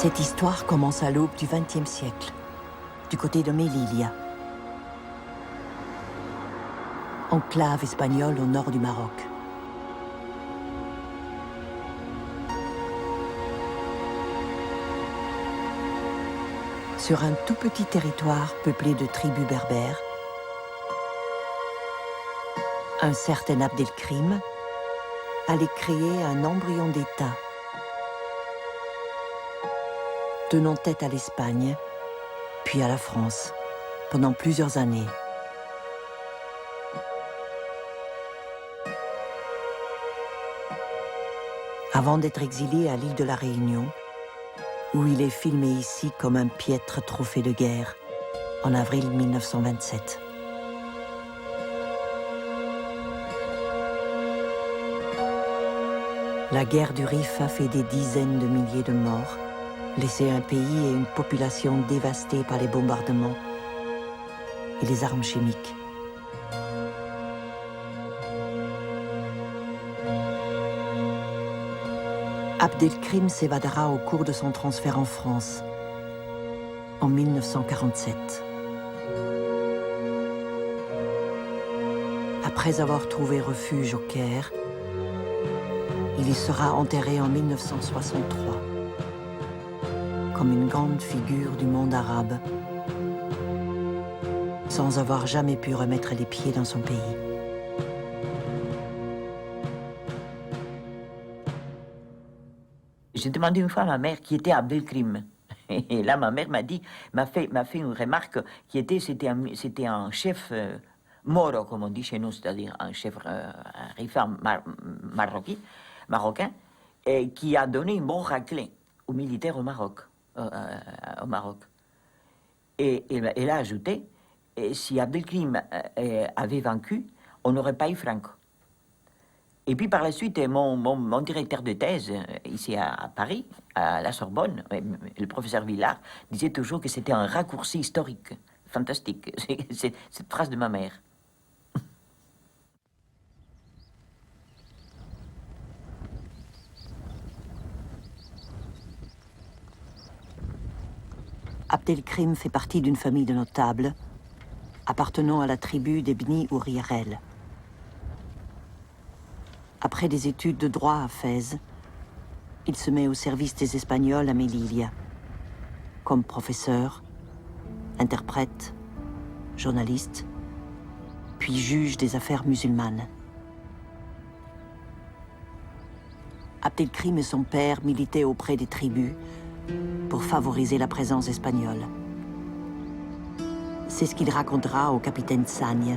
Cette histoire commence à l'aube du XXe siècle, du côté de Melilla, enclave espagnole au nord du Maroc. Sur un tout petit territoire peuplé de tribus berbères, un certain Abdelkrim allait créer un embryon d'État, tenant tête à l'Espagne, puis à la France, pendant plusieurs années. Avant d'être exilé à l'île de la Réunion, où il est filmé ici comme un piètre trophée de guerre, en avril 1927. La guerre du Rif a fait des dizaines de milliers de morts, laissé un pays et une population dévastés par les bombardements et les armes chimiques. Abdelkrim s'évadera au cours de son transfert en France, en 1947. Après avoir trouvé refuge au Caire, il y sera enterré en 1963, comme une grande figure du monde arabe, sans avoir jamais pu remettre les pieds dans son pays. J'ai demandé une fois à ma mère qui était Abdelkrim. Et là, ma mère m'a fait une remarque qui était, c'était un chef moro, comme on dit chez nous, c'est-à-dire un chef un rifan marocain, et qui a donné une bonne raclée aux militaires au Maroc. Et elle a ajouté, si Abdelkrim avait vaincu, on n'aurait pas eu Franco. Et puis par la suite, mon directeur de thèse, ici à Paris, à la Sorbonne, le professeur Villard, disait toujours que c'était un raccourci historique. Fantastique. C'est cette phrase de ma mère. Abdelkrim fait partie d'une famille de notables appartenant à la tribu des Bni Ouriarel. Après des études de droit à Fès, il se met au service des Espagnols à Melilla, comme professeur, interprète, journaliste, puis juge des affaires musulmanes. Abdelkrim et son père militaient auprès des tribus pour favoriser la présence espagnole. C'est ce qu'il racontera au capitaine Sagne,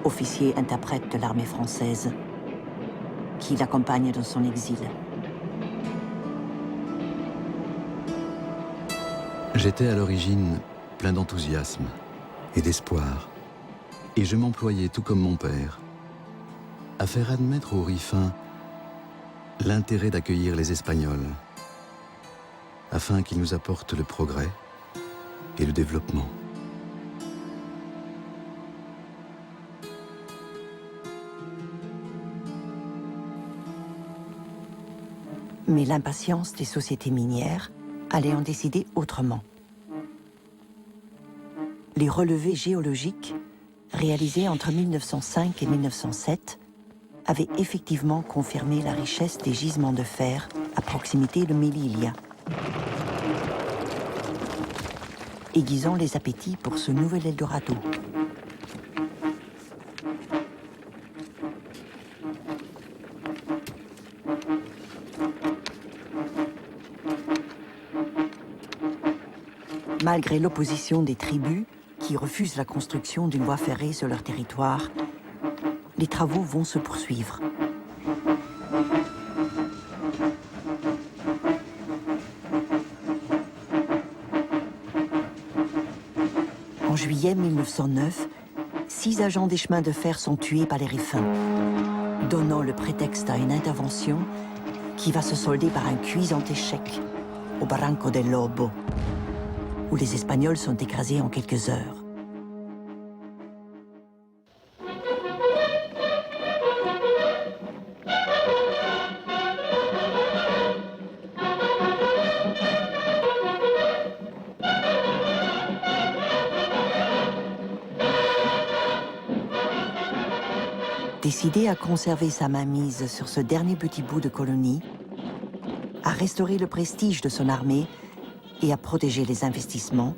officier interprète de l'armée française, qui l'accompagne dans son exil. J'étais à l'origine plein d'enthousiasme et d'espoir, et je m'employais, tout comme mon père, à faire admettre aux Rifains l'intérêt d'accueillir les Espagnols, afin qu'ils nous apportent le progrès et le développement. Mais l'impatience des sociétés minières allait en décider autrement. Les relevés géologiques, réalisés entre 1905 et 1907, avaient effectivement confirmé la richesse des gisements de fer à proximité de Melilla, aiguisant les appétits pour ce nouvel Eldorado. Malgré l'opposition des tribus qui refusent la construction d'une voie ferrée sur leur territoire, les travaux vont se poursuivre. En juillet 1909, 6 agents des chemins de fer sont tués par les Rifains, donnant le prétexte à une intervention qui va se solder par un cuisant échec au Barranco del Lobo, où les Espagnols sont écrasés en quelques heures. Décidé à conserver sa mainmise sur ce dernier petit bout de colonie, à restaurer le prestige de son armée et à protéger les investissements,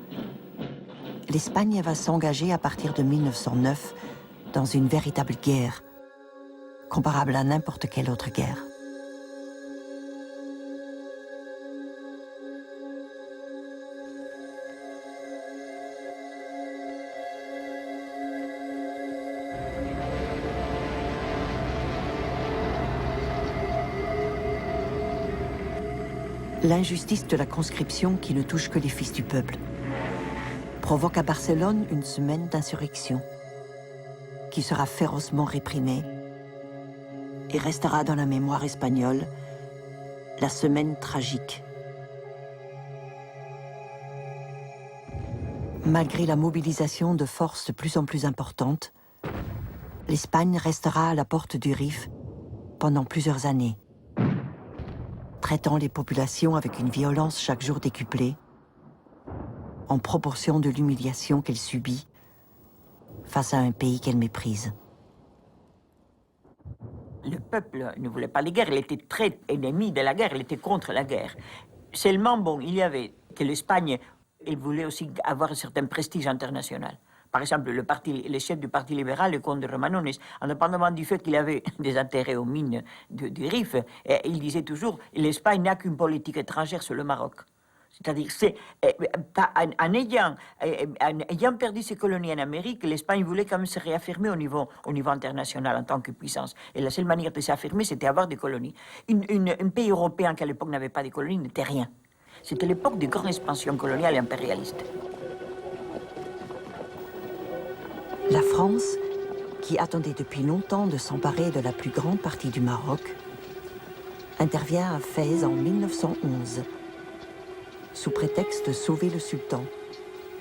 l'Espagne va s'engager à partir de 1909 dans une véritable guerre, comparable à n'importe quelle autre guerre. L'injustice de la conscription qui ne touche que les fils du peuple provoque à Barcelone une semaine d'insurrection qui sera férocement réprimée et restera dans la mémoire espagnole la semaine tragique. Malgré la mobilisation de forces de plus en plus importantes, l'Espagne restera à la porte du Rif pendant plusieurs années, traitant les populations avec une violence chaque jour décuplée, en proportion de l'humiliation qu'elle subit face à un pays qu'elle méprise. Le peuple ne voulait pas les guerres, il était très ennemi de la guerre, il était contre la guerre. Seulement, bon, il y avait que l'Espagne, elle voulait aussi avoir un certain prestige international. Par exemple, le chef du Parti libéral, le comte de Romanones, indépendamment du fait qu'il avait des intérêts aux mines du Rif, il disait toujours « l'Espagne n'a qu'une politique étrangère sur le Maroc ». C'est-à-dire, en ayant perdu ses colonies en Amérique, l'Espagne voulait quand même se réaffirmer au niveau international en tant que puissance. Et la seule manière de s'affirmer, c'était avoir des colonies. Un pays européen qui à l'époque n'avait pas de colonies n'était rien. C'était l'époque des grandes expansions coloniales et impérialistes. La France, qui attendait depuis longtemps de s'emparer de la plus grande partie du Maroc, intervient à Fès en 1911, sous prétexte de sauver le sultan,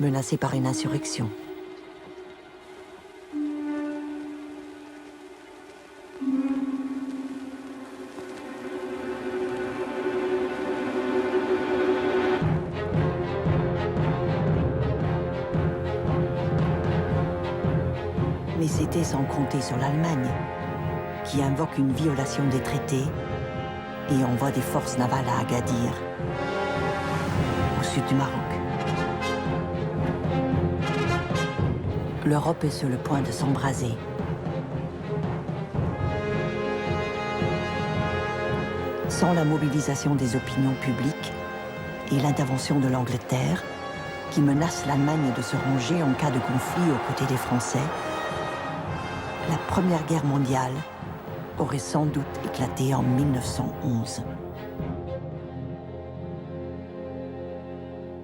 menacé par une insurrection. Mais c'était sans compter sur l'Allemagne, qui invoque une violation des traités et envoie des forces navales à Agadir, au sud du Maroc. L'Europe est sur le point de s'embraser. Sans la mobilisation des opinions publiques et l'intervention de l'Angleterre, qui menace l'Allemagne de se ranger en cas de conflit aux côtés des Français, la Première Guerre mondiale aurait sans doute éclaté en 1911.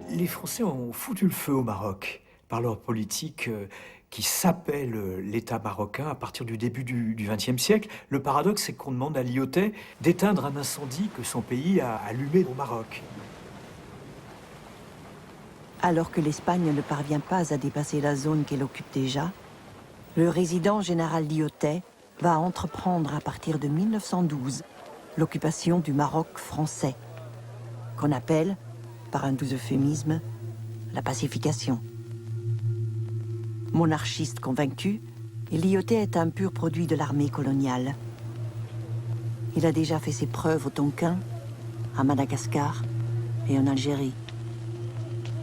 Les Français ont foutu le feu au Maroc par leur politique qui s'appelle l'État marocain à partir du début du XXe siècle. Le paradoxe, c'est qu'on demande à Lyautey d'éteindre un incendie que son pays a allumé au Maroc. Alors que l'Espagne ne parvient pas à dépasser la zone qu'elle occupe déjà, le résident général Lyautey va entreprendre à partir de 1912 l'occupation du Maroc français, qu'on appelle, par un doux euphémisme, la pacification. Monarchiste convaincu, Lyautey est un pur produit de l'armée coloniale. Il a déjà fait ses preuves au Tonkin, à Madagascar et en Algérie.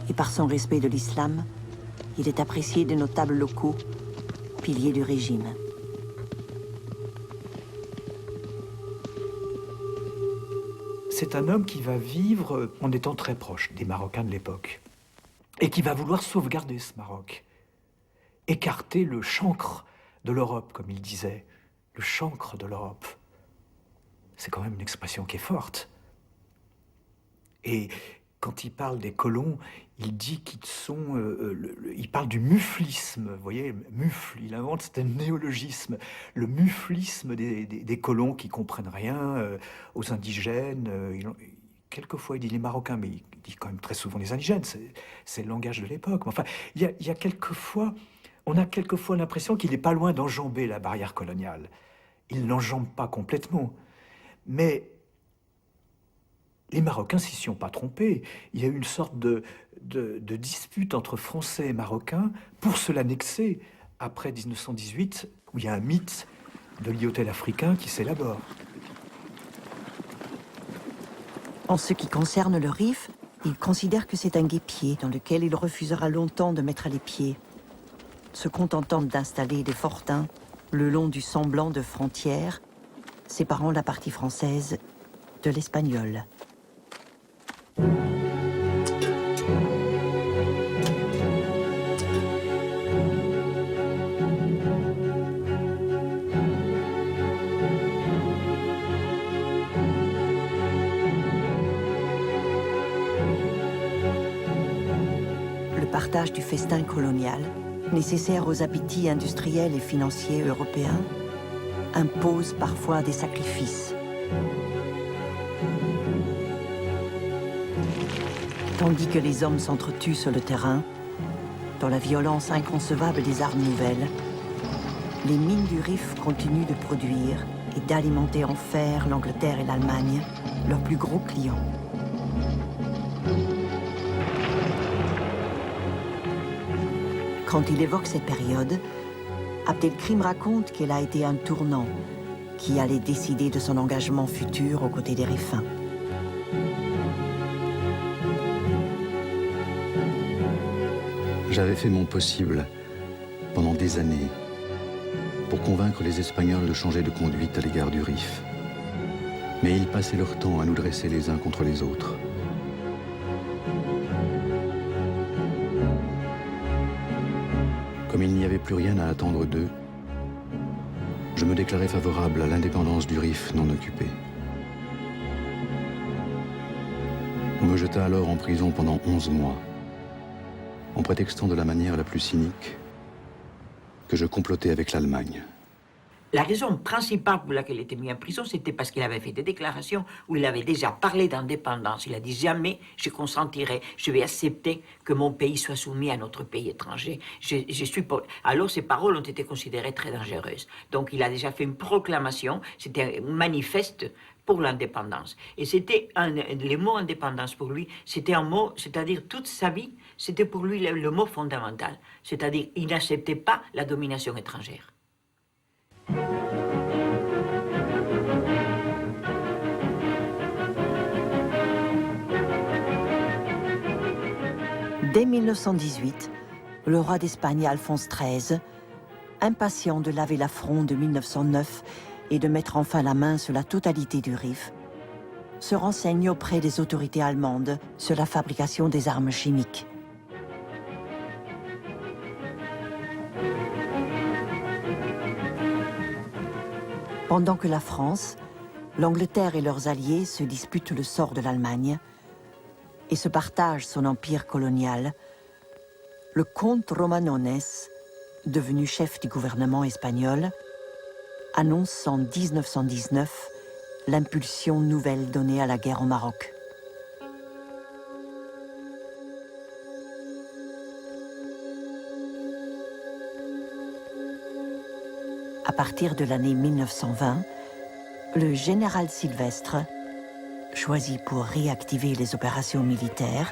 Et par son respect de l'islam, il est apprécié des notables locaux, piliers du régime. C'est un homme qui va vivre en étant très proche des Marocains de l'époque et qui va vouloir sauvegarder ce Maroc, écarter le chancre de l'Europe, comme il disait, le chancre de l'Europe. C'est quand même une expression qui est forte. Et quand il parle des colons, il dit qu'ils sont... il parle du muflisme, vous voyez, mufle, il invente, c'est un néologisme, le muflisme des colons qui comprennent rien aux indigènes. Quelquefois, il dit les Marocains, mais il dit quand même très souvent les indigènes, c'est le langage de l'époque. Enfin, il y a quelquefois... On a quelquefois l'impression qu'il n'est pas loin d'enjamber la barrière coloniale. Il ne l'enjambe pas complètement. Mais les Marocains s'y sont pas trompés. Il y a eu une sorte de dispute entre Français et Marocains pour se l'annexer après 1918, où il y a un mythe de l'hôtel africain qui s'élabore. En ce qui concerne le Rif, il considère que c'est un guêpier dans lequel il refusera longtemps de mettre les pieds, se contentant d'installer des fortins le long du semblant de frontière séparant la partie française de l'espagnole. Le partage du festin colonial, nécessaire aux appétits industriels et financiers européens, impose parfois des sacrifices. Tandis que les hommes s'entretuent sur le terrain, dans la violence inconcevable des armes nouvelles, les mines du Rif continuent de produire et d'alimenter en fer l'Angleterre et l'Allemagne, leurs plus gros clients. Quand il évoque cette période, Abdelkrim raconte qu'elle a été un tournant qui allait décider de son engagement futur aux côtés des Rifains. J'avais fait mon possible pendant des années pour convaincre les Espagnols de changer de conduite à l'égard du Rif. Mais ils passaient leur temps à nous dresser les uns contre les autres. Comme il n'y avait plus rien à attendre d'eux, je me déclarais favorable à l'indépendance du Rif non occupé. On me jeta alors en prison pendant 11 mois, en prétextant de la manière la plus cynique que je complotais avec l'Allemagne. La raison principale pour laquelle il était mis en prison, c'était parce qu'il avait fait des déclarations où il avait déjà parlé d'indépendance. Il a dit jamais je consentirai, je vais accepter que mon pays soit soumis à notre pays étranger. Alors ces paroles ont été considérées très dangereuses. Donc il a déjà fait une proclamation, c'était un manifeste pour l'indépendance. Et c'était les mots indépendance pour lui, c'était un mot, c'est-à-dire toute sa vie, c'était pour lui le mot fondamental. C'est-à-dire il n'acceptait pas la domination étrangère. Dès 1918, le roi d'Espagne Alphonse XIII, impatient de laver l'affront de 1909 et de mettre enfin la main sur la totalité du Rif, se renseigne auprès des autorités allemandes sur la fabrication des armes chimiques. Pendant que la France, l'Angleterre et leurs alliés se disputent le sort de l'Allemagne et se partagent son empire colonial, le comte Romanones, devenu chef du gouvernement espagnol, annonce en 1919 l'impulsion nouvelle donnée à la guerre au Maroc. À partir de l'année 1920, le général Sylvestre, choisi pour réactiver les opérations militaires,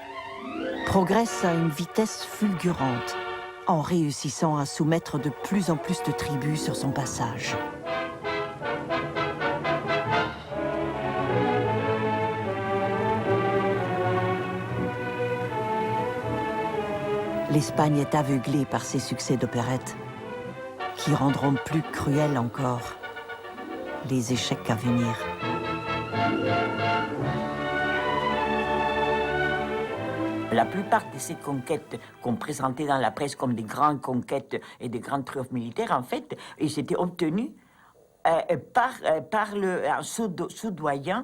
progresse à une vitesse fulgurante en réussissant à soumettre de plus en plus de tribus sur son passage. L'Espagne est aveuglée par ses succès d'opérette, qui rendront plus cruels encore les échecs à venir. La plupart de ces conquêtes qu'on présentait dans la presse comme des grandes conquêtes et des grands triomphes militaires, en fait, ils étaient obtenus en soudoyant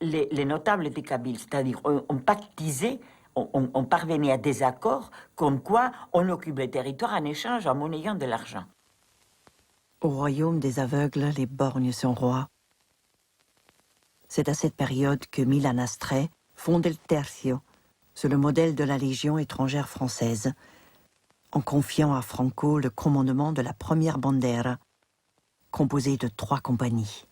les notables des Kabyles. C'est-à-dire, on pactisait, on parvenait à des accords comme quoi on occupe les territoires en échange en monnayant de l'argent. Au royaume des aveugles, les borgnes sont rois. C'est à cette période que Milan Astrée fonde el Tercio, sur le modèle de la Légion étrangère française, en confiant à Franco le commandement de la première Bandera, composée de 3 compagnies.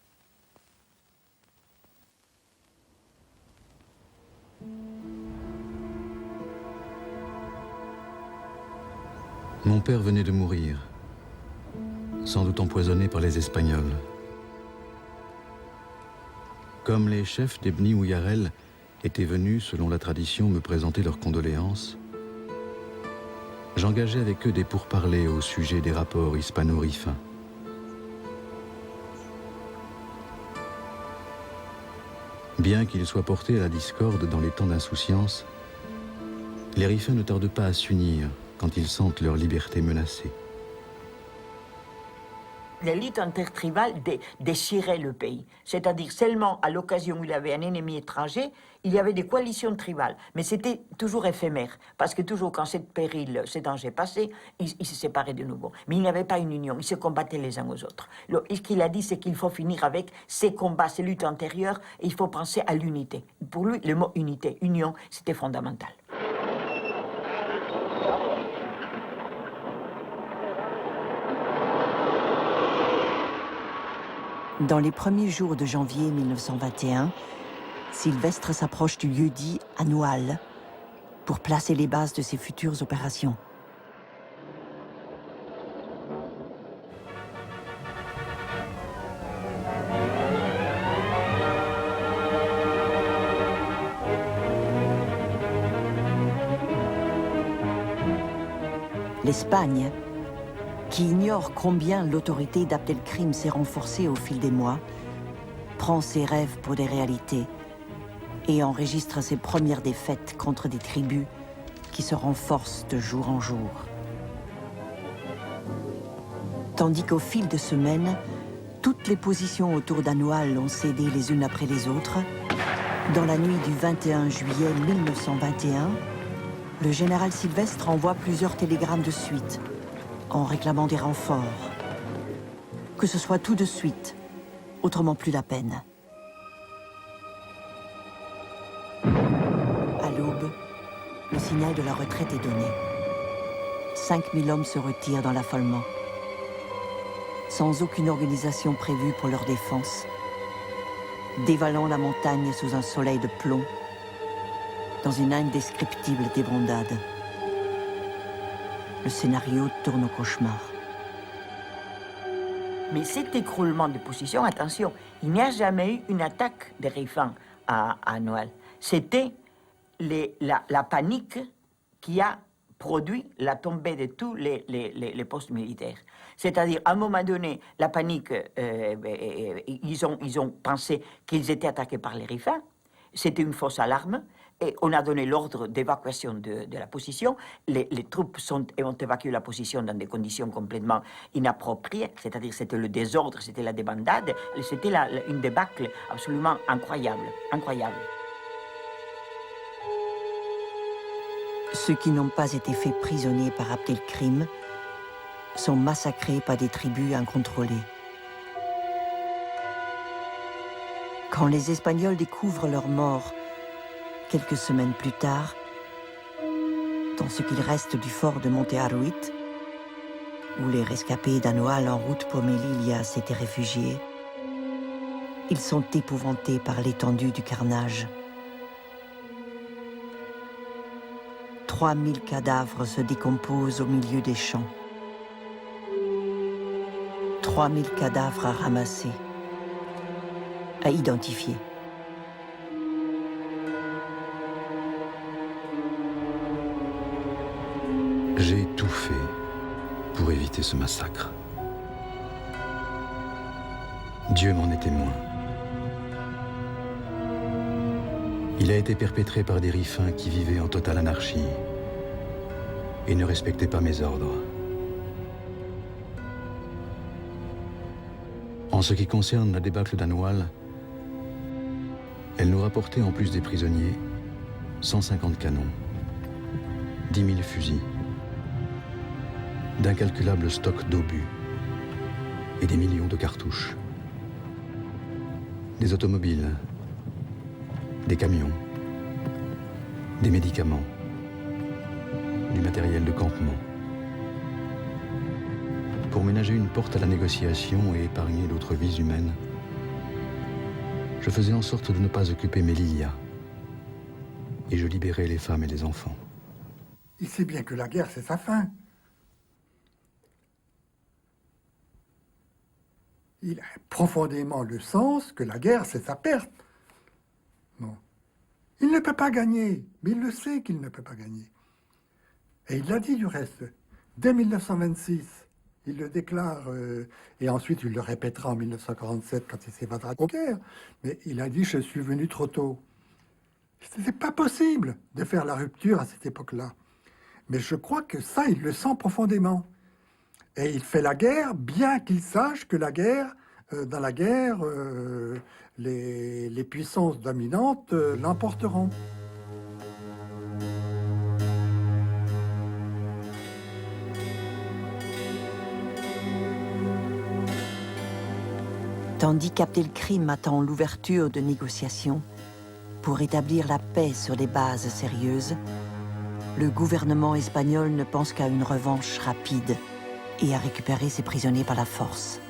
Mon père venait de mourir. sans doute empoisonnés par les Espagnols. Comme les chefs d'Ebni ou Yarel étaient venus, selon la tradition, me présenter leurs condoléances, j'engageai avec eux des pourparlers au sujet des rapports hispano-rifains. Bien qu'ils soient portés à la discorde dans les temps d'insouciance, les Rifains ne tardent pas à s'unir quand ils sentent leur liberté menacée. L'élite intertribale déchirait le pays. C'est-à-dire seulement à l'occasion où il y avait un ennemi étranger, il y avait des coalitions tribales. Mais c'était toujours éphémère, parce que toujours quand ce péril, ce danger passait, ils se séparaient de nouveau. Mais il n'y avait pas une union, ils se combattaient les uns aux autres. Ce qu'il a dit, c'est qu'il faut finir avec ces combats, ces luttes antérieures, et il faut penser à l'unité. Pour lui, le mot unité, union, c'était fondamental. Dans les premiers jours de janvier 1921, Sylvestre s'approche du lieu-dit Anoual pour placer les bases de ses futures opérations. L'Espagne, qui ignore combien l'autorité d'Abdelkrim s'est renforcée au fil des mois, prend ses rêves pour des réalités et enregistre ses premières défaites contre des tribus qui se renforcent de jour en jour. Tandis qu'au fil de semaines, toutes les positions autour d'Anoual ont cédé les unes après les autres, dans la nuit du 21 juillet 1921, le général Sylvestre envoie plusieurs télégrammes de suite, en réclamant des renforts. Que ce soit tout de suite, autrement plus la peine. À l'aube, le signal de la retraite est donné. 5000 hommes se retirent dans l'affolement, sans aucune organisation prévue pour leur défense, dévalant la montagne sous un soleil de plomb, dans une indescriptible débandade. Le scénario tourne au cauchemar. Mais cet écroulement de position, attention, il n'y a jamais eu une attaque des Rifains à Noël. C'était la panique qui a produit la tombée de tous les postes militaires. C'est-à-dire, à un moment donné, la panique, ils ont pensé qu'ils étaient attaqués par les Rifains. C'était une fausse alarme. Et on a donné l'ordre d'évacuation de la position. Les troupes ont évacué la position dans des conditions complètement inappropriées, c'est-à-dire c'était le désordre, c'était la débandade, c'était une débâcle absolument incroyable, incroyable. Ceux qui n'ont pas été faits prisonniers par Abdelkrim sont massacrés par des tribus incontrôlées. Quand les Espagnols découvrent leur mort, quelques semaines plus tard, dans ce qu'il reste du fort de Monte Aruit, où les rescapés d'Anoual en route pour Melilla s'étaient réfugiés, ils sont épouvantés par l'étendue du carnage. 3000 cadavres se décomposent au milieu des champs. 3000 cadavres à ramasser, à identifier. J'ai tout fait pour éviter ce massacre. Dieu m'en est témoin. Il a été perpétré par des Rifains qui vivaient en totale anarchie et ne respectaient pas mes ordres. En ce qui concerne la débâcle d'Anoual, elle nous rapportait en plus des prisonniers 150 canons, 10 000 fusils, d'incalculables stocks d'obus et des millions de cartouches, des automobiles, des camions, des médicaments, du matériel de campement. Pour ménager une porte à la négociation et épargner d'autres vies humaines, je faisais en sorte de ne pas occuper Melilla et je libérais les femmes et les enfants. Il sait bien que la guerre, c'est sa fin. il a profondément le sens que la guerre, c'est sa perte. Non. Il ne peut pas gagner, mais il le sait qu'il ne peut pas gagner. Et il l'a dit du reste. Dès 1926, il le déclare, et ensuite il le répétera en 1947 quand il s'évadera de la guerre, mais il a dit « je suis venu trop tôt ». Ce n'était pas possible de faire la rupture à cette époque-là. Mais je crois que ça, il le sent profondément. Et il fait la guerre, bien qu'il sache que la guerre, dans la guerre, les puissances dominantes l'emporteront. Tandis qu'Abdelkrim attend l'ouverture de négociations pour établir la paix sur des bases sérieuses, le gouvernement espagnol ne pense qu'à une revanche rapide et à récupérer ses prisonniers par la force.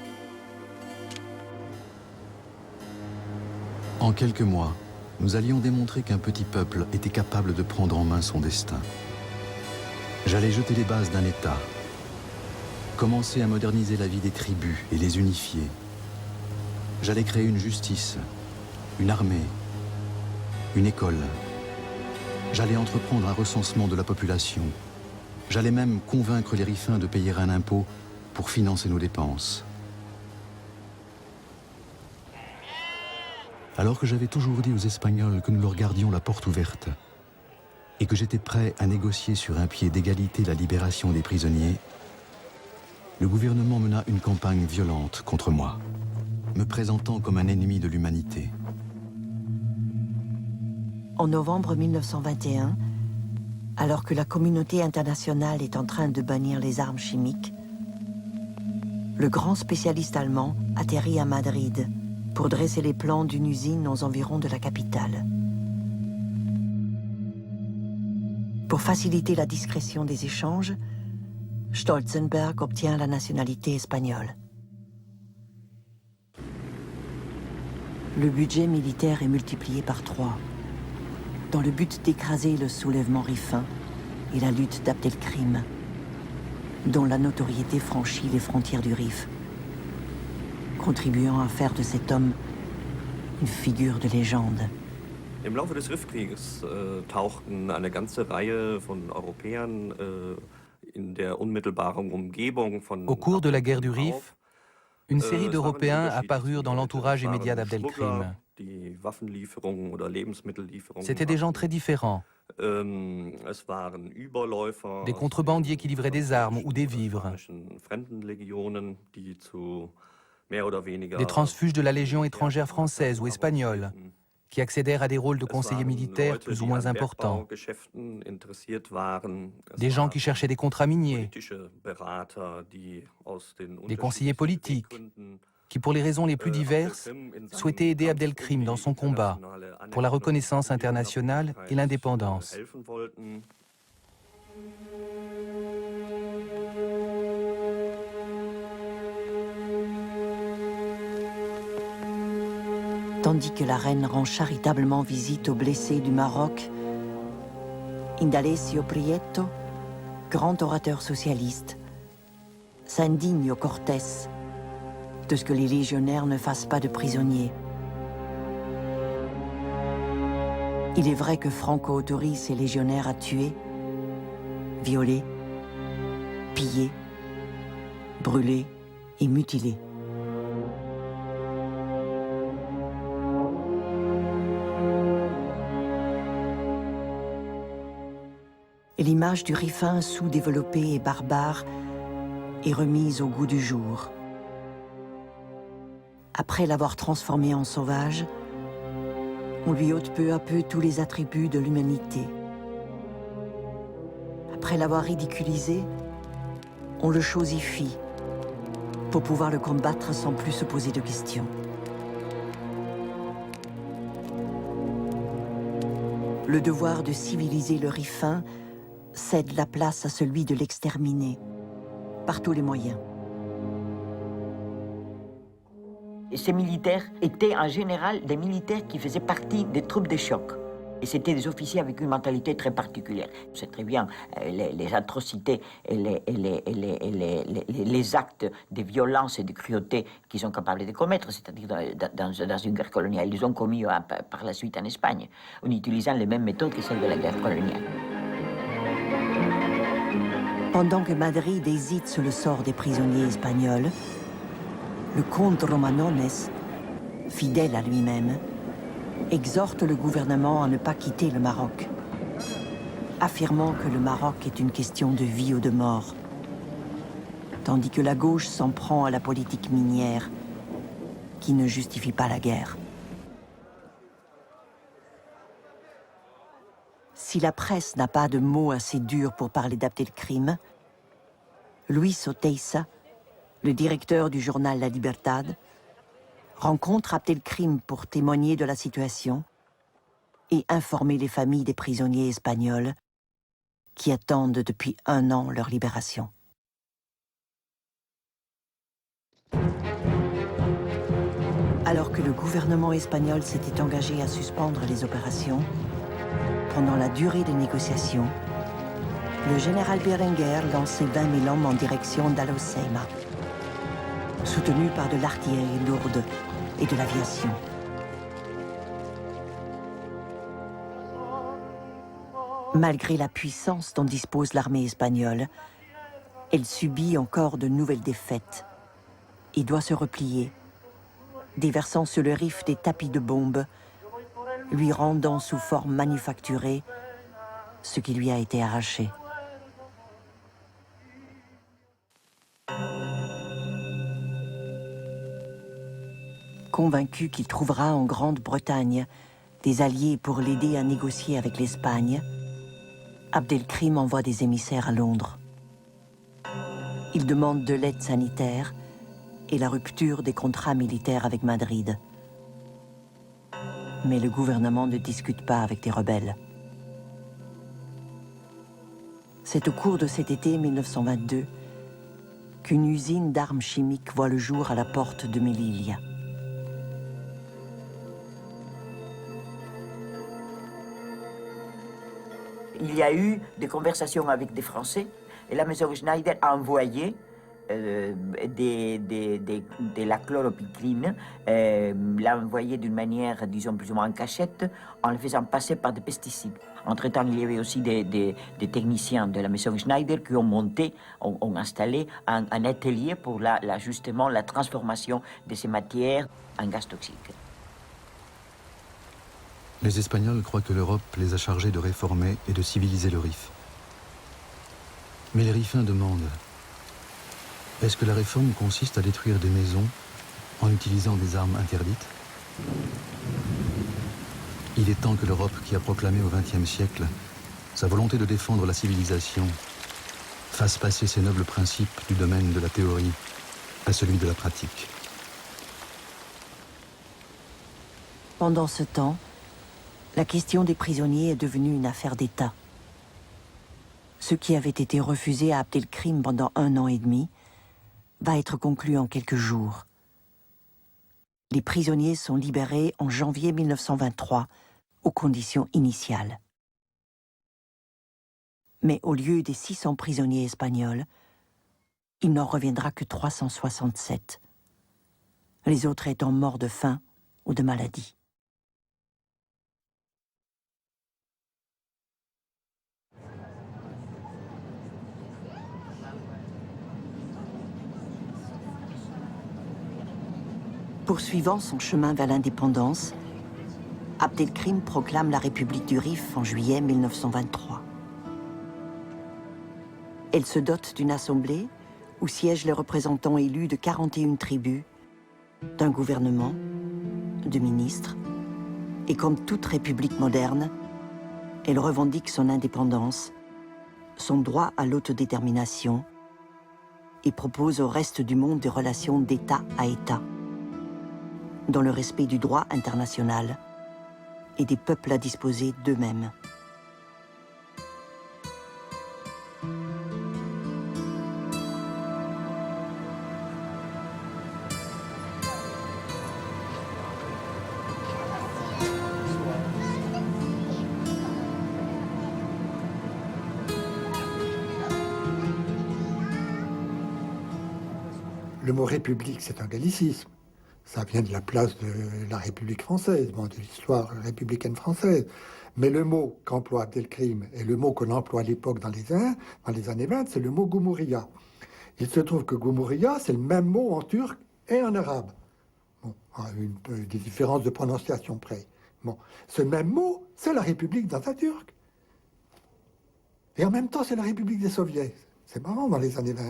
En quelques mois, nous allions démontrer qu'un petit peuple était capable de prendre en main son destin. J'allais jeter les bases d'un État, commencer à moderniser la vie des tribus et les unifier. J'allais créer une justice, une armée, une école. J'allais entreprendre un recensement de la population. J'allais même convaincre les Rifains de payer un impôt pour financer nos dépenses. Alors que j'avais toujours dit aux Espagnols que nous leur gardions la porte ouverte et que j'étais prêt à négocier sur un pied d'égalité la libération des prisonniers, le gouvernement mena une campagne violente contre moi, me présentant comme un ennemi de l'humanité. En novembre 1921, alors que la communauté internationale est en train de bannir les armes chimiques, le grand spécialiste allemand atterrit à Madrid pour dresser les plans d'une usine aux environs de la capitale. Pour faciliter la discrétion des échanges, Stolzenberg obtient la nationalité espagnole. Le budget militaire est multiplié par 3, dans le but d'écraser le soulèvement rifin et la lutte d'Abdelkrim, dont la notoriété franchit les frontières du Rif, contribuant à faire de cet homme une figure de légende. Im Laufe des Rifkrieges tauchten eine ganze Reihe von Europäern in der unmittelbaren Umgebung von Au cours de la guerre du Rif, une série es d'Européens waren apparurent dans l'entourage immédiat d'Abdelkrim. die Waffenlieferungen oder Lebensmittellieferungen C'étaient des gens très différents, es waren Überläufer des aus contrebandiers den qui livraient des armes ou des vivres, spanischen Fremdenlegionen, die zu mehr oder weniger des transfuges de la Légion étrangère française ou espagnole, qui accédèrent à des rôles de conseillers militaires plus ou moins importants, des gens qui cherchaient des contrats miniers, des conseillers politiques, qui pour les raisons les plus diverses souhaitaient aider Abdelkrim dans son combat pour la reconnaissance internationale et l'indépendance. Tandis que la reine rend charitablement visite aux blessés du Maroc, Indalecio Prieto, grand orateur socialiste, s'indigne au Cortés de ce que les légionnaires ne fassent pas de prisonniers. Il est vrai que Franco autorise ses légionnaires à tuer, violer, piller, brûler et mutiler. Et l'image du Rifin sous-développé et barbare est remise au goût du jour. Après l'avoir transformé en sauvage, on lui ôte peu à peu tous les attributs de l'humanité. Après l'avoir ridiculisé, on le chosifie pour pouvoir le combattre sans plus se poser de questions. Le devoir de civiliser le Rifin cède la place à celui de l'exterminer, par tous les moyens. Ces militaires étaient en général des militaires qui faisaient partie des troupes de choc. Et c'était des officiers avec une mentalité très particulière. C'est très bien les atrocités et les actes de violence et de cruauté qu'ils sont capables de commettre, c'est-à-dire dans une guerre coloniale. Ils les ont commis par la suite en Espagne, en utilisant les mêmes méthodes que celles de la guerre coloniale. Pendant que Madrid hésite sur le sort des prisonniers espagnols, le comte Romanones, fidèle à lui-même, exhorte le gouvernement à ne pas quitter le Maroc, affirmant que le Maroc est une question de vie ou de mort, tandis que la gauche s'en prend à la politique minière qui ne justifie pas la guerre. Si la presse n'a pas de mots assez durs pour parler d'Abdelkrim, Luis Oteiza, le directeur du journal La Libertad, rencontre Abdelkrim pour témoigner de la situation et informer les familles des prisonniers espagnols qui attendent depuis 1 an leur libération. Alors que le gouvernement espagnol s'était engagé à suspendre les opérations, pendant la durée des négociations, le général Berenguer lançait 20 000 hommes en direction d'Al-Hoceima, soutenu par de l'artillerie lourde et de l'aviation. Malgré la puissance dont dispose l'armée espagnole, elle subit encore de nouvelles défaites et doit se replier, déversant sur le Rif des tapis de bombes, lui rendant sous forme manufacturée ce qui lui a été arraché. Convaincu qu'il trouvera en Grande-Bretagne des alliés pour l'aider à négocier avec l'Espagne, Abdelkrim envoie des émissaires à Londres. Il demande de l'aide sanitaire et la rupture des contrats militaires avec Madrid. Mais le gouvernement ne discute pas avec des rebelles. C'est au cours de cet été 1922 qu'une usine d'armes chimiques voit le jour à la porte de Melilla. Il y a eu des conversations avec des Français et la maison Schneider a envoyé de la chloropicline, l'a envoyé d'une manière, disons, plus ou moins en cachette, en le faisant passer par des pesticides. Entre-temps, il y avait aussi des techniciens de la maison Schneider qui ont monté, ont installé un atelier pour justement la transformation de ces matières en gaz toxiques. Les Espagnols croient que l'Europe les a chargés de réformer et de civiliser le Rif. Mais les Rifins demandent: est-ce que la réforme consiste à détruire des maisons en utilisant des armes interdites? Il est temps que l'Europe, qui a proclamé au XXe siècle sa volonté de défendre la civilisation, fasse passer ses nobles principes du domaine de la théorie à celui de la pratique. Pendant ce temps, la question des prisonniers est devenue une affaire d'État. Ce qui avait été refusé à Abdelkrim pendant 1 an et demi va être conclu en quelques jours. Les prisonniers sont libérés en janvier 1923, aux conditions initiales. Mais au lieu des 600 prisonniers espagnols, il n'en reviendra que 367, les autres étant morts de faim ou de maladie. Poursuivant son chemin vers l'indépendance, Abdelkrim proclame la République du Rif en juillet 1923. Elle se dote d'une assemblée où siègent les représentants élus de 41 tribus, d'un gouvernement, de ministres, et comme toute république moderne, elle revendique son indépendance, son droit à l'autodétermination, et propose au reste du monde des relations d'État à État, dans le respect du droit international et des peuples à disposer d'eux-mêmes. Le mot république, c'est un gallicisme. Ça vient de la place de la République française, bon, de l'histoire républicaine française. Mais le mot qu'emploie Abdelkrim et le mot qu'on emploie à l'époque dans les années 20, c'est le mot Gumuriya. Il se trouve que Gumuriya, c'est le même mot en turc et en arabe. Bon, à des différences de prononciation près. Bon, ce même mot, c'est la République d'Atatürk. Et en même temps, c'est la République des Soviets. C'est marrant dans les années 20.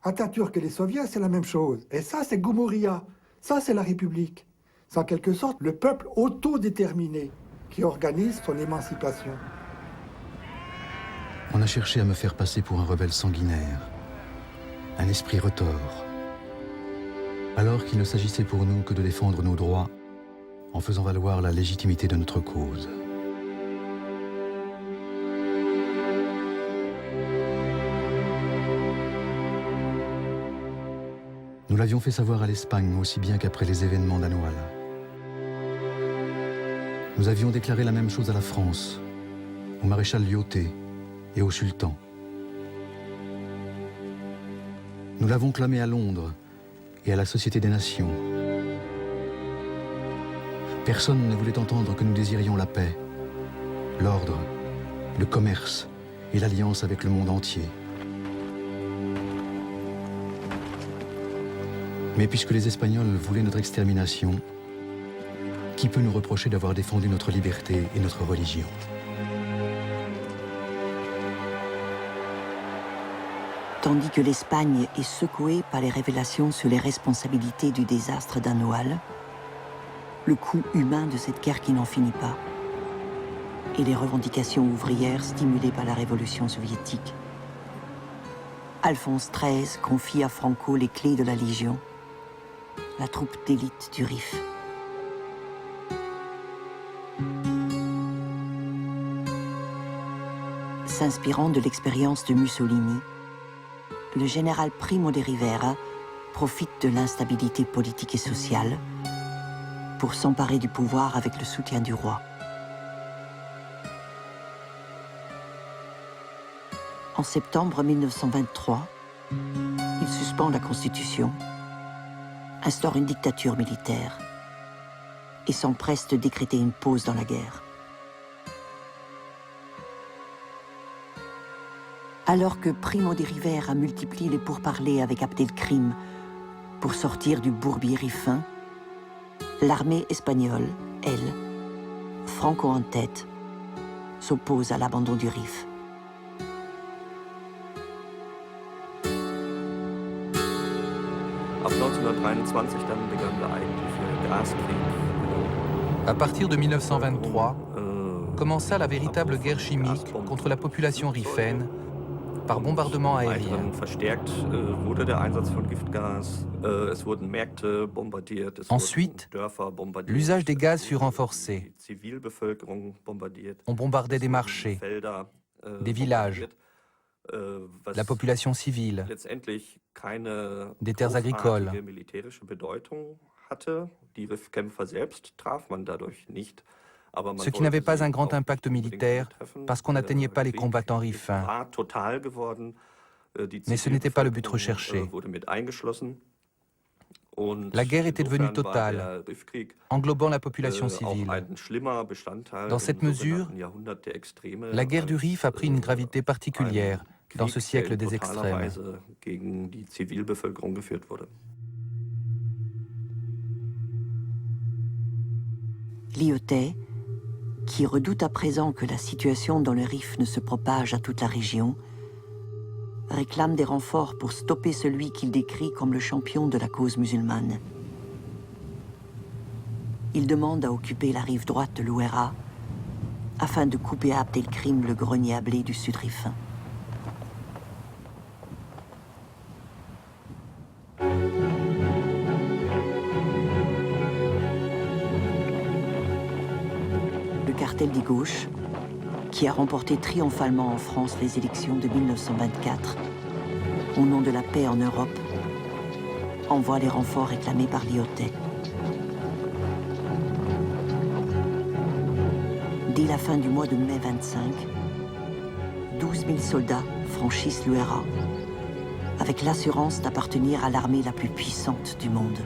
Atatürk et les Soviets, c'est la même chose. Et ça, c'est Gumuriya. Ça, c'est la République. C'est en quelque sorte le peuple autodéterminé qui organise son émancipation. On a cherché à me faire passer pour un rebelle sanguinaire, un esprit retors, alors qu'il ne s'agissait pour nous que de défendre nos droits en faisant valoir la légitimité de notre cause. Nous l'avions fait savoir à l'Espagne aussi bien qu'après les événements d'Anouala. Nous avions déclaré la même chose à la France, au maréchal Lyautey et au sultan. Nous l'avons clamé à Londres et à la Société des Nations. Personne ne voulait entendre que nous désirions la paix, l'ordre, le commerce et l'alliance avec le monde entier. Mais puisque les Espagnols voulaient notre extermination, qui peut nous reprocher d'avoir défendu notre liberté et notre religion? Tandis que l'Espagne est secouée par les révélations sur les responsabilités du désastre d'Anoual, le coût humain de cette guerre qui n'en finit pas, et les revendications ouvrières stimulées par la révolution soviétique, Alphonse XIII confie à Franco les clés de la Légion, la troupe d'élite du Rif. S'inspirant de l'expérience de Mussolini, le général Primo de Rivera profite de l'instabilité politique et sociale pour s'emparer du pouvoir avec le soutien du roi. En septembre 1923, il suspend la Constitution, instaure une dictature militaire et s'empresse de décréter une pause dans la guerre. Alors que Primo de Rivera multiplie les pourparlers avec Abdelkrim pour sortir du bourbier rifin, l'armée espagnole, elle, Franco en tête, s'oppose à l'abandon du Rif. Ab 1923 dann begann der eigentliche Gaskrieg. À partir de 1923, commença la véritable guerre chimique contre la population riffaine par bombardement aérien. Ensuite, l'usage des gaz fut renforcé. On bombardait des marchés, des villages, la population civile, des terres agricoles. Ce qui n'avait pas un grand impact militaire parce qu'on n'atteignait pas les combattants riffains. Mais ce n'était pas le but recherché. La guerre était devenue totale, englobant la population civile. Dans cette mesure, la guerre du Rif a pris une gravité particulière dans ce siècle des extrêmes. Lyautey, qui redoute à présent que la situation dans le Rif ne se propage à toute la région, réclame des renforts pour stopper celui qu'il décrit comme le champion de la cause musulmane. Il demande à occuper la rive droite de l'Ouéra afin de couper à Abdelkrim le grenier à blé du sud rifin. Le cartel des gauches, qui a remporté triomphalement en France les élections de 1924, au nom de la paix en Europe, envoie les renforts réclamés par Lyautey. Dès la fin du mois de mai 25, 12 000 soldats franchissent l'Ouéra avec l'assurance d'appartenir à l'armée la plus puissante du monde.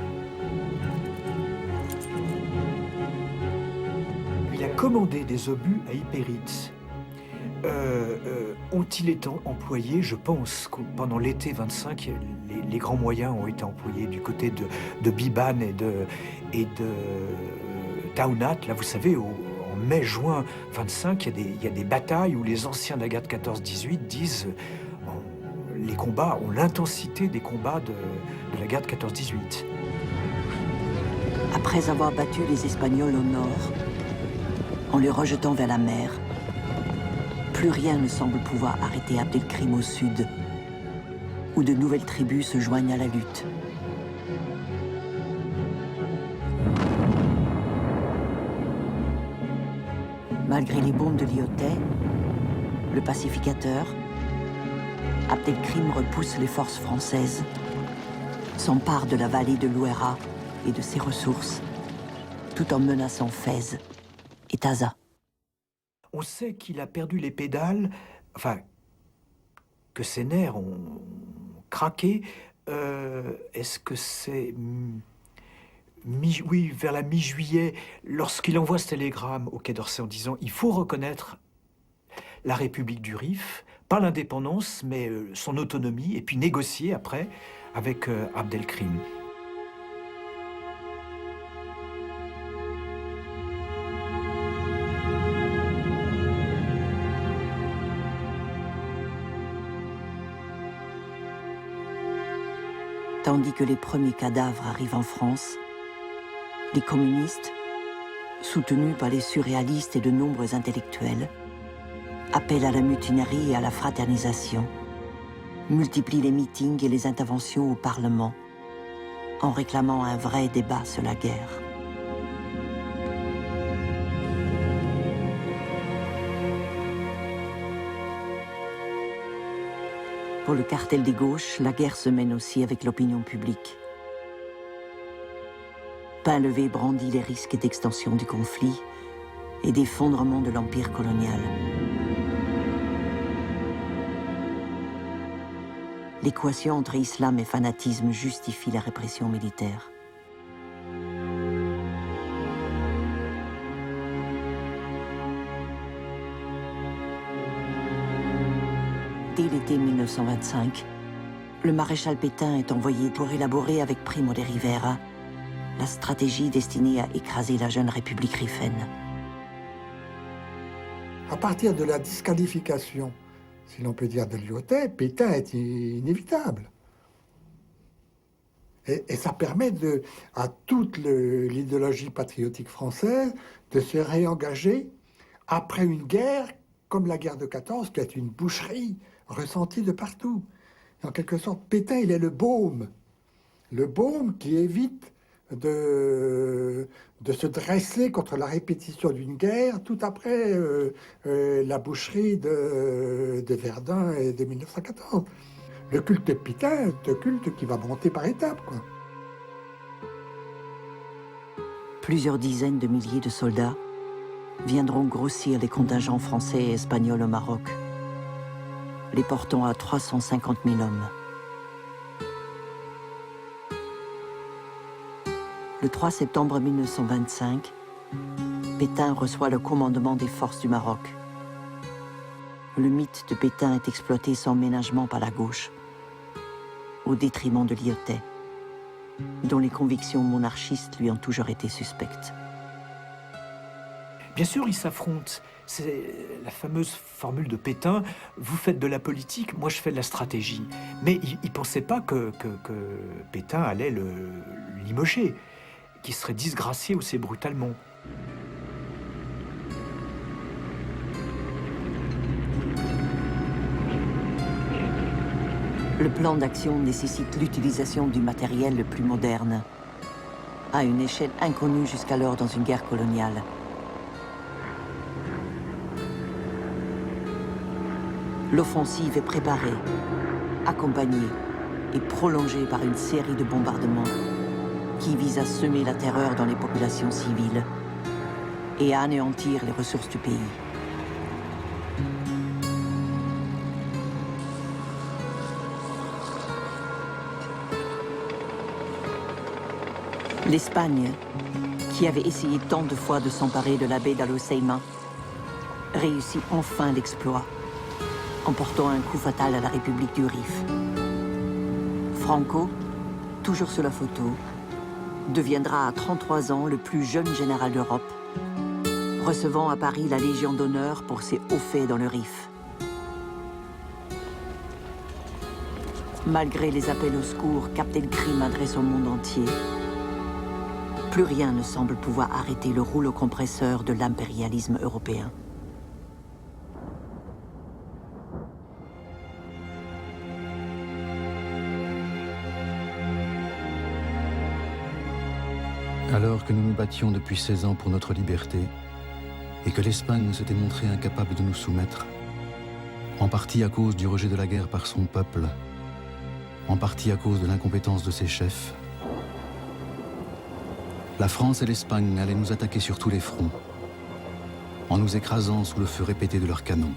Il a commandé des obus à Hypérite. Ont-ils été employés? Je pense que pendant l'été 25, les grands moyens ont été employés du côté de Biban et de Taounat. Là, vous savez, en mai-juin 25, il y a des batailles où les anciens de la guerre de 14-18 disent les combats ont l'intensité des combats de la guerre de 14-18. Après avoir battu les Espagnols au nord, en les rejetant vers la mer, plus rien ne semble pouvoir arrêter Abdelkrim au sud, où de nouvelles tribus se joignent à la lutte. Malgré les bombes de Lyautey, le pacificateur, Abdelkrim repousse les forces françaises, s'empare de la vallée de l'Ouéra et de ses ressources, tout en menaçant Fès et Taza. On sait qu'il a perdu les pédales, enfin, que ses nerfs ont craqué. Est-ce que c'est... Oui, vers la mi-juillet, lorsqu'il envoie ce télégramme au Quai d'Orsay en disant « Il faut reconnaître la République du Rif, pas l'indépendance, mais son autonomie, et puis négocier après avec Abdelkrim ». Tandis que les premiers cadavres arrivent en France, les communistes, soutenus par les surréalistes et de nombreux intellectuels, appellent à la mutinerie et à la fraternisation, multiplient les meetings et les interventions au Parlement, en réclamant un vrai débat sur la guerre. Pour le cartel des gauches, la guerre se mène aussi avec l'opinion publique. Painlevé brandit les risques d'extension du conflit et d'effondrement de l'empire colonial. L'équation entre islam et fanatisme justifie la répression militaire. Dès l'été 1925, le maréchal Pétain est envoyé pour élaborer avec Primo de Rivera la stratégie destinée à écraser la jeune République riffaine. À partir de la disqualification, si l'on peut dire, de Lyautey, Pétain est inévitable. Et ça permet à toute l'idéologie patriotique française de se réengager après une guerre comme la guerre de 14, qui est une boucherie ressentie de partout. Et en quelque sorte, Pétain, il est le baume qui évite de se dresser contre la répétition d'une guerre tout après la boucherie de Verdun et de 1914. Le culte de Pétain est un culte qui va monter par étapes, quoi. Plusieurs dizaines de milliers de soldats viendront grossir les contingents français et espagnols au Maroc, les portant à 350 000 hommes. Le 3 septembre 1925, Pétain reçoit le commandement des forces du Maroc. Le mythe de Pétain est exploité sans ménagement par la gauche, au détriment de Lyautey, dont les convictions monarchistes lui ont toujours été suspectes. Bien sûr, ils s'affrontent. C'est la fameuse formule de Pétain, vous faites de la politique, moi je fais de la stratégie. Mais il ne pensait pas que Pétain allait le limoger, qu'il serait disgracié aussi brutalement. Le plan d'action nécessite l'utilisation du matériel le plus moderne, à une échelle inconnue jusqu'alors dans une guerre coloniale. L'offensive est préparée, accompagnée et prolongée par une série de bombardements qui visent à semer la terreur dans les populations civiles et à anéantir les ressources du pays. L'Espagne, qui avait essayé tant de fois de s'emparer de la baie d'Aloceima, réussit enfin l'exploit, en portant un coup fatal à la République du Rif. Franco, toujours sur la photo, deviendra à 33 ans le plus jeune général d'Europe, recevant à Paris la Légion d'honneur pour ses hauts faits dans le Rif. Malgré les appels au secours qu'Abdelkrim adresse au monde entier, plus rien ne semble pouvoir arrêter le rouleau compresseur de l'impérialisme européen. Alors que nous nous battions depuis 16 ans pour notre liberté, et que l'Espagne s'était montrée incapable de nous soumettre, en partie à cause du rejet de la guerre par son peuple, en partie à cause de l'incompétence de ses chefs, la France et l'Espagne allaient nous attaquer sur tous les fronts, en nous écrasant sous le feu répété de leurs canons.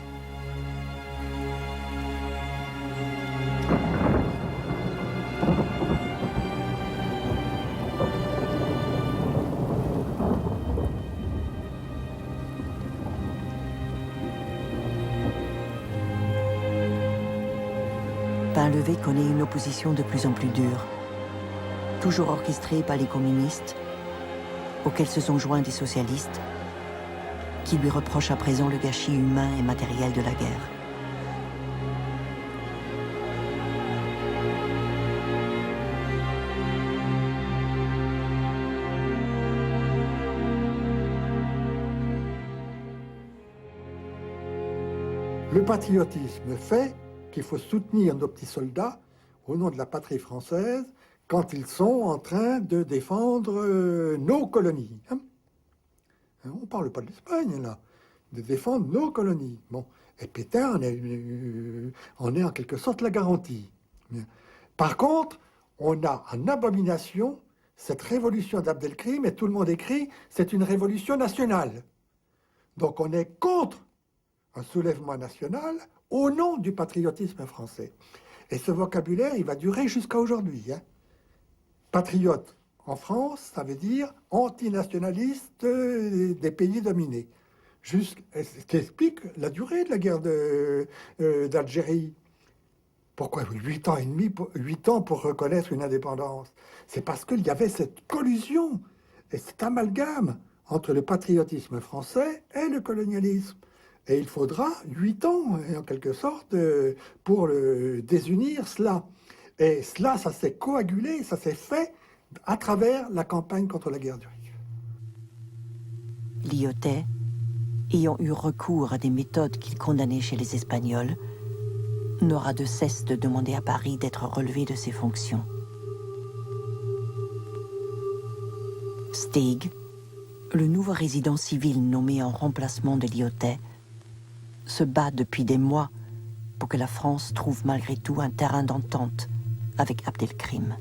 Painlevé connaît une opposition de plus en plus dure, toujours orchestrée par les communistes, auxquels se sont joints des socialistes, qui lui reprochent à présent le gâchis humain et matériel de la guerre. Le patriotisme fait qu'il faut soutenir nos petits soldats au nom de la patrie française quand ils sont en train de défendre nos colonies. Hein? On ne parle pas de l'Espagne, là, de défendre nos colonies. Bon. Et Pétain en est en quelque sorte la garantie. Par contre, on a en abomination cette révolution d'Abdelkrim, et tout le monde écrit, c'est une révolution nationale. Donc on est contre un soulèvement national au nom du patriotisme français. Et ce vocabulaire, il va durer jusqu'à aujourd'hui. Hein. Patriote, en France, ça veut dire antinationaliste des pays dominés. Ce qui explique la durée de la guerre d'Algérie. Pourquoi 8 ans et demi, 8 ans pour reconnaître une indépendance? C'est parce qu'il y avait cette collusion et cet amalgame entre le patriotisme français et le colonialisme. Et il faudra 8 ans, en quelque sorte, pour désunir cela. Et cela, ça s'est coagulé, ça s'est fait à travers la campagne contre la guerre du Rif. Lyautey, ayant eu recours à des méthodes qu'il condamnait chez les Espagnols, n'aura de cesse de demander à Paris d'être relevé de ses fonctions. Steig, le nouveau résident civil nommé en remplacement de Lyautey, se bat depuis des mois pour que la France trouve malgré tout un terrain d'entente avec Abdelkrim.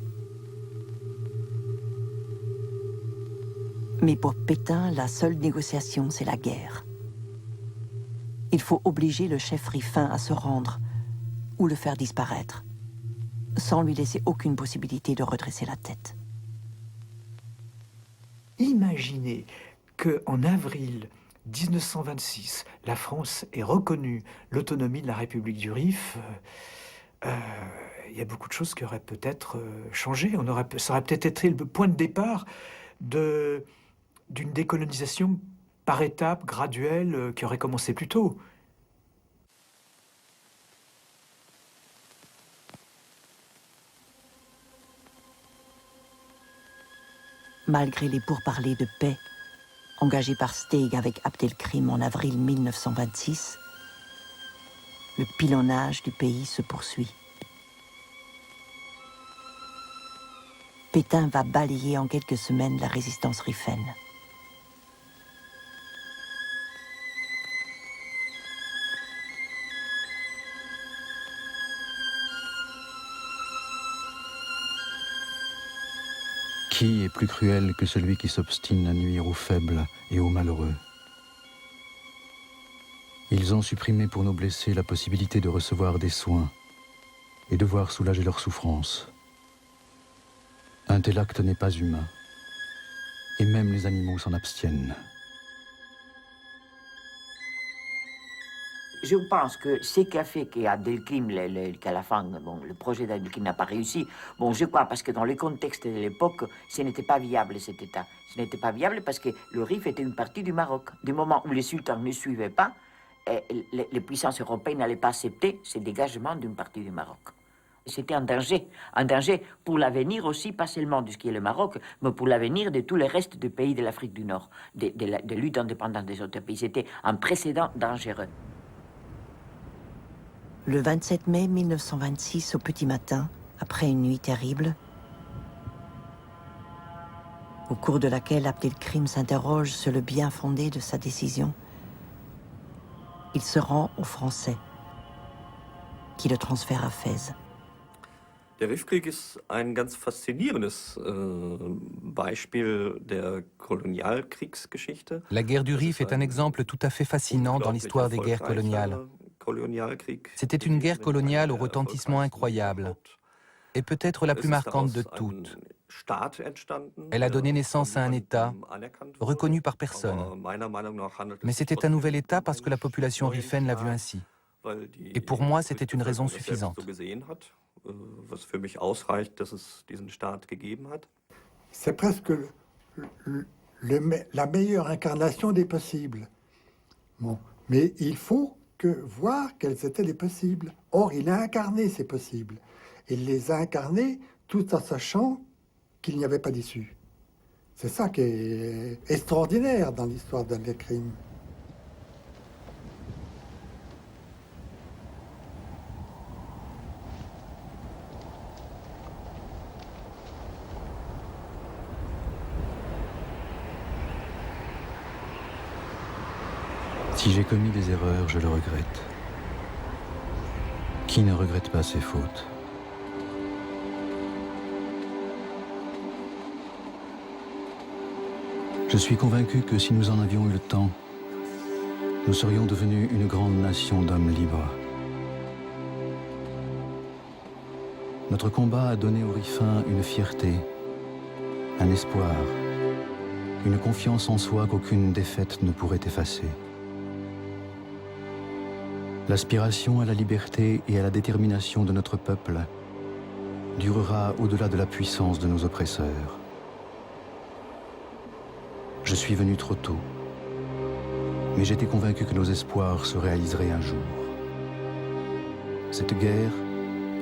Mais pour Pétain, la seule négociation, c'est la guerre. Il faut obliger le chef rifin à se rendre ou le faire disparaître, sans lui laisser aucune possibilité de redresser la tête. Imaginez qu'en avril 1926, la France ait reconnu l'autonomie de la République du Rif. Il y a beaucoup de choses qui auraient peut-être changé. Ça aurait peut-être été le point de départ d'une décolonisation par étapes, graduelle, qui aurait commencé plus tôt. Malgré les pourparlers de paix engagés par Steig avec Abdelkrim en avril 1926, le pilonnage du pays se poursuit. Pétain va balayer en quelques semaines la résistance rifaine. Qui est plus cruel que celui qui s'obstine à nuire aux faibles et aux malheureux? Ils ont supprimé pour nos blessés la possibilité de recevoir des soins et de voir soulager leurs souffrances. Un tel acte n'est pas humain. Et même les animaux s'en abstiennent. Je pense que ce qui a fait qu'Abdelkrim, qu'à la fin, le projet d'Abdelkrim n'a pas réussi, je crois parce que dans le contexte de l'époque, ce n'était pas viable cet État. Ce n'était pas viable parce que le Rif était une partie du Maroc. Du moment où les sultans ne suivaient pas, les puissances européennes n'allaient pas accepter ce dégagement d'une partie du Maroc. C'était un danger pour l'avenir aussi, pas seulement de ce qui est le Maroc, mais pour l'avenir de tous les restes des pays de l'Afrique du Nord, de lutte indépendante des autres pays. C'était un précédent dangereux. Le 27 mai 1926, au petit matin, après une nuit terrible, au cours de laquelle Abdelkrim s'interroge sur le bien fondé de sa décision, il se rend aux Français, qui le transfèrent à Fès. Der Rifkrieg ist ein ganz faszinierendes Beispiel der Kolonialkriegsgeschichte. La guerre du Rif est un exemple tout à fait fascinant dans l'histoire des guerres coloniales. C'était une guerre coloniale au retentissement incroyable, et peut-être la plus marquante de toutes. Elle a donné naissance à un État reconnu par personne. Mais c'était un nouvel État parce que la population rifaine l'a vu ainsi. Et pour moi, c'était une raison suffisante. C'est presque la meilleure incarnation des possibles. Bon. Mais il faut voir quels étaient les possibles. Or, il a incarné ces possibles. Il les a incarnés tout en sachant qu'il n'y avait pas d'issue. C'est ça qui est extraordinaire dans l'histoire d'Abdelkrim. Si j'ai commis des erreurs, je le regrette. Qui ne regrette pas ses fautes? Je suis convaincu que si nous en avions eu le temps, nous serions devenus une grande nation d'hommes libres. Notre combat a donné aux Rifins une fierté, un espoir, une confiance en soi qu'aucune défaite ne pourrait effacer. L'aspiration à la liberté et à la détermination de notre peuple durera au-delà de la puissance de nos oppresseurs. Je suis venu trop tôt, mais j'étais convaincu que nos espoirs se réaliseraient un jour. Cette guerre,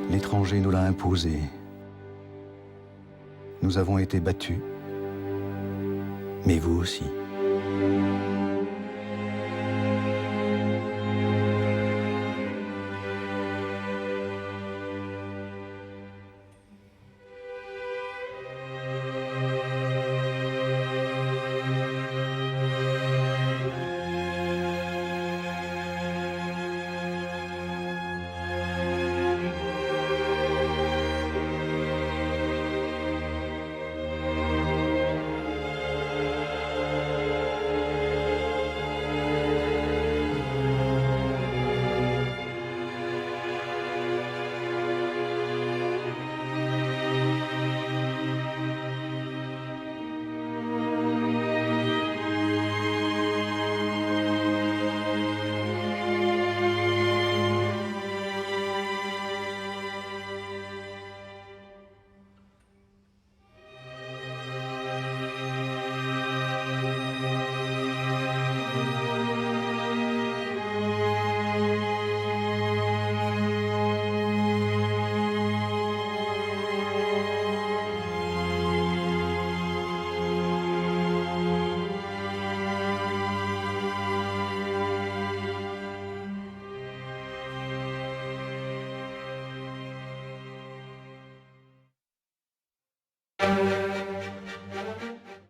l'étranger nous l'a imposée. Nous avons été battus, mais vous aussi.